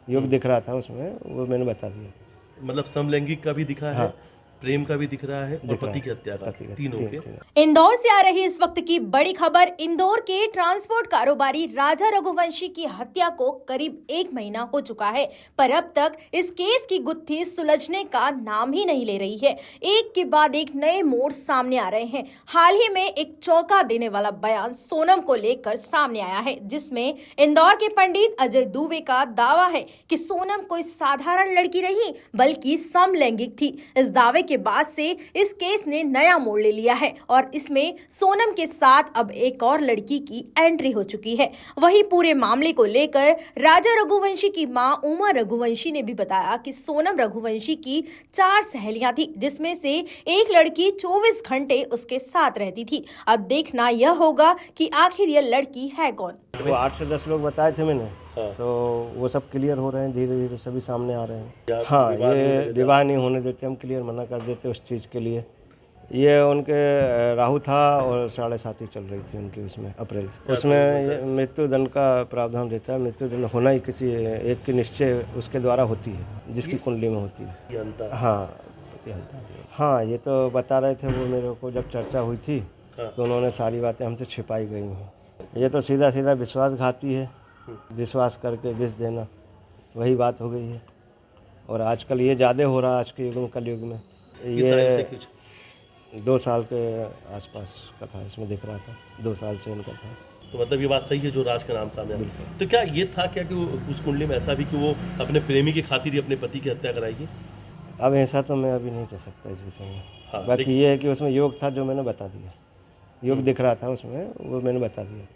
योग दिख रहा था उसमें, वो मैंने बता दिया। मतलब समलैंगिक का भी दिखा है, हाँ। प्रेम का भी दिख रहा है और दिख रहा पति है। की हत्या का, पति का, तीनों के। इंदौर से आ रही इस वक्त की बड़ी खबर। इंदौर के ट्रांसपोर्ट कारोबारी राजा रघुवंशी की हत्या को करीब 1 महीना हो चुका है, पर अब तक इस केस की गुत्थी सुलझने का नाम ही नहीं ले रही है। एक के बाद एक नए मोड़ सामने आ रहे हैं। हाल ही में एक चौंका देने वाला बयान सोनम को लेकर सामने आया है, जिसमें इंदौर के पंडित अजय दुबे का दावा है कि सोनम कोई साधारण लड़की नहीं बल्कि समलैंगिक थी। इस दावे के बाद से इस केस ने नया मोड़ ले लिया है और इसमें सोनम के साथ अब एक और लड़की की एंट्री हो चुकी है। वहीं पूरे मामले को लेकर राजा रघुवंशी की मां उमा रघुवंशी ने भी बताया कि सोनम रघुवंशी की 4 सहेलियां थी, जिसमें से एक लड़की 24 घंटे उसके साथ रहती थी। अब देखना यह होगा कि आखिर यह लड़की है कौन। वो 8 से 10 लोग बताए थे मैंने। हाँ। तो वो सब क्लियर हो रहे हैं, धीरे धीरे सभी सामने आ रहे हैं। हाँ, ये विवाह नहीं होने देते, हम क्लियर मना कर देते उस चीज़ के लिए। ये उनके राहु था और 7.5 चल रही थी उनकी, उसमें अप्रैल से। उसमें मृत्युदंड का प्रावधान रहता है। मृत्युदंड होना ही किसी एक की निश्चय उसके द्वारा होती है, जिसकी कुंडली में होती है। हाँ, ये तो बता रहे थे वो मेरे को, जब चर्चा हुई थी तो उन्होंने सारी बातें हमसे छिपाई गई हैं। ये तो सीधा सीधा विश्वासघाती है, विश्वास करके विष देना, वही बात हो गई है। और आजकल ये ज़्यादा हो रहा है, आज के युग में, कलयुग में। ये 2 साल के आसपास का था, इसमें दिख रहा था 2 साल से इनका था। तो मतलब ये बात सही है जो राज का नाम सामने आया। तो क्या ये था क्या कि उस कुंडली में ऐसा भी कि वो अपने प्रेमी की खातिर ही अपने पति की हत्या कराएगी? अब ऐसा तो मैं अभी नहीं कह सकता इस विषय में। हाँ, बाकी ये है कि उसमें योग था, जो मैंने बता दिया। योग दिख रहा था उसमें, वो मैंने बता दिया।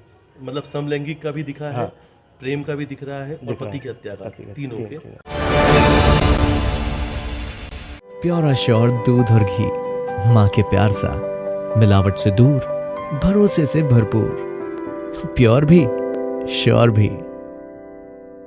मतलब समलैंगिक का भी दिखा है, हाँ। प्रेम का भी दिख रहा है और दिख रहा पति है। की हत्या का, पति का, तीनों के। प्योर एश्योर दूध और घी, माँ के प्यार सा, मिलावट से दूर, भरोसे से भरपूर, प्योर भी श्योर भी।